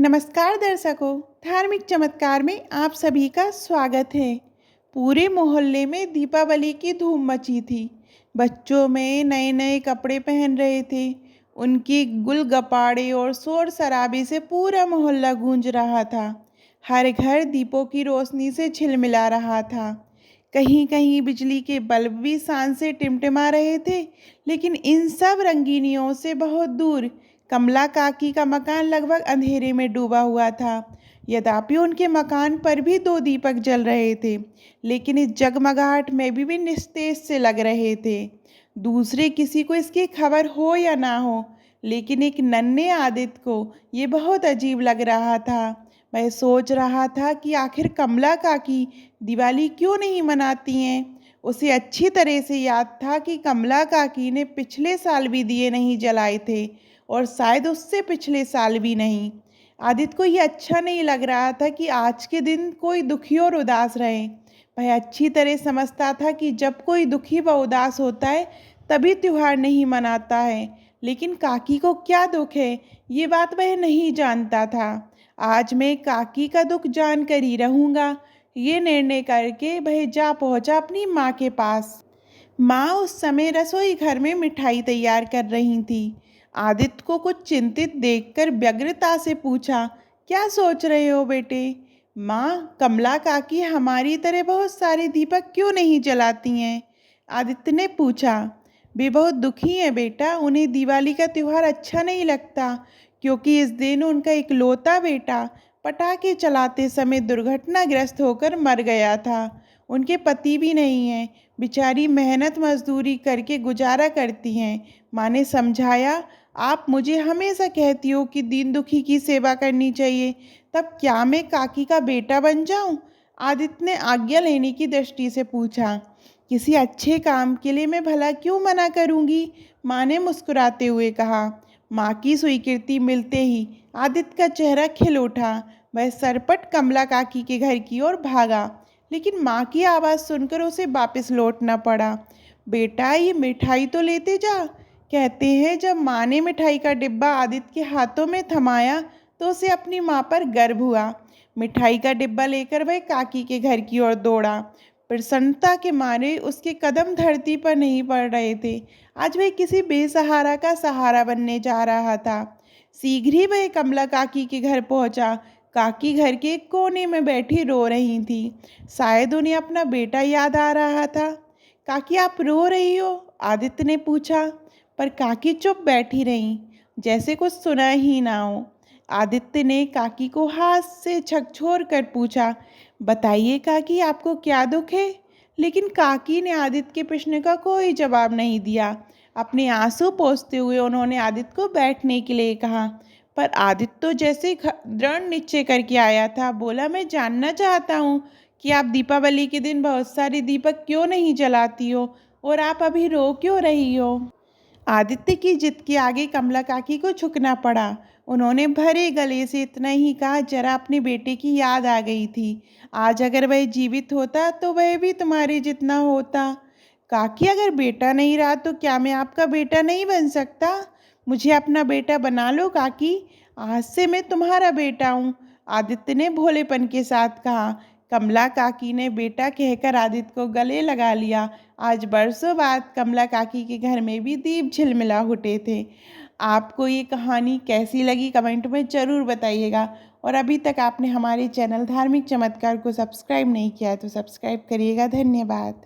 नमस्कार दर्शकों, धार्मिक चमत्कार में आप सभी का स्वागत है। पूरे मोहल्ले में दीपावली की धूम मची थी। बच्चों में नए नए कपड़े पहन रहे थे। उनकी गुलगपाड़े और शोर शराबे से पूरा मोहल्ला गूंज रहा था। हर घर दीपों की रोशनी से झिलमिला रहा था। कहीं कहीं बिजली के बल्ब भी शान से टिमटिमा रहे थे, लेकिन इन सब रंगीनियों से बहुत दूर कमला काकी का मकान लगभग अंधेरे में डूबा हुआ था। यद्यपि उनके मकान पर भी दो दीपक जल रहे थे, लेकिन इस जगमगाहट में भी निस्तेज से लग रहे थे। दूसरे किसी को इसकी खबर हो या ना हो, लेकिन एक नन्हे आदित्य को ये बहुत अजीब लग रहा था। वह सोच रहा था कि आखिर कमला काकी दिवाली क्यों नहीं मनाती हैं। उसे अच्छी तरह से याद था कि कमला काकी ने पिछले साल भी दिए नहीं जलाए थे, और शायद उससे पिछले साल भी नहीं। आदित्य को ये अच्छा नहीं लग रहा था कि आज के दिन कोई दुखी और उदास रहे। वह अच्छी तरह समझता था कि जब कोई दुखी व उदास होता है तभी त्योहार नहीं मनाता है, लेकिन काकी को क्या दुख है ये बात वह नहीं जानता था। आज मैं काकी का दुख जान कर ही रहूँगा, ये निर्णय करके वह जा पहुँचा अपनी माँ के पास। माँ उस समय रसोई घर में मिठाई तैयार कर रही थी। आदित्य को कुछ चिंतित देखकर व्यग्रता से पूछा, क्या सोच रहे हो बेटे? माँ, कमला काकी हमारी तरह बहुत सारे दीपक क्यों नहीं जलाती हैं? आदित्य ने पूछा। वे बहुत दुखी हैं बेटा, उन्हें दिवाली का त्यौहार अच्छा नहीं लगता, क्योंकि इस दिन उनका इकलौता बेटा पटाखे चलाते समय दुर्घटनाग्रस्त होकर मर गया था। उनके पति भी नहीं हैं, बेचारी मेहनत मजदूरी करके गुजारा करती हैं। माँ ने समझाया, आप मुझे हमेशा कहती हो कि दीन दुखी की सेवा करनी चाहिए, तब क्या मैं काकी का बेटा बन जाऊं? आदित्य ने आज्ञा लेने की दृष्टि से पूछा। किसी अच्छे काम के लिए मैं भला क्यों मना करूंगी? माँ ने मुस्कुराते हुए कहा। माँ की स्वीकृति मिलते ही आदित्य का चेहरा खिल उठा। वह सरपट कमला काकी के घर की ओर भागा, लेकिन माँ की आवाज़ सुनकर उसे वापस लौटना पड़ा। बेटा, ये मिठाई तो लेते जा। कहते हैं जब माँ ने मिठाई का डिब्बा आदित्य के हाथों में थमाया तो उसे अपनी माँ पर गर्व हुआ। मिठाई का डिब्बा लेकर वह काकी के घर की ओर दौड़ा। प्रसन्नता के मारे उसके कदम धरती पर नहीं पड़ रहे थे। आज वह किसी बेसहारा का सहारा बनने जा रहा था। शीघ्र ही वह कमला काकी के घर पहुंचा। काकी घर के एक कोने में बैठी रो रही थी। शायद उन्हें अपना बेटा याद आ रहा था। काकी, आप रो रही हो? आदित्य ने पूछा, पर काकी चुप बैठी रहीं, जैसे कुछ सुना ही ना हो। आदित्य ने काकी को हाथ से झकझोर कर पूछा, बताइए काकी, आपको क्या दुख है? लेकिन काकी ने आदित्य के प्रश्न का कोई जवाब नहीं दिया। अपने आंसू पोंछते हुए उन्होंने आदित्य को बैठने के लिए कहा, पर आदित्य तो जैसे दृढ़ निश्चय करके आया था। बोला, मैं जानना चाहता हूँ कि आप दीपावली के दिन बहुत सारे दीपक क्यों नहीं जलाती हो, और आप अभी रो क्यों रही हो? आदित्य की जिद के आगे कमला काकी को झुकना पड़ा। उन्होंने भरे गले से इतना ही कहा, जरा अपने बेटे की याद आ गई थी। आज अगर वह जीवित होता तो वह भी तुम्हारे जितना होता। काकी, अगर बेटा नहीं रहा तो क्या मैं आपका बेटा नहीं बन सकता? मुझे अपना बेटा बना लो काकी, आज से मैं तुम्हारा बेटा हूँ। आदित्य ने भोलेपन के साथ कहा। कमला काकी ने बेटा कहकर आदित्य को गले लगा लिया। आज बरसों बाद कमला काकी के घर में भी दीप झिलमिला उठे थे। आपको ये कहानी कैसी लगी कमेंट में ज़रूर बताइएगा। और अभी तक आपने हमारे चैनल धार्मिक चमत्कार को सब्सक्राइब नहीं किया है तो सब्सक्राइब करिएगा। धन्यवाद।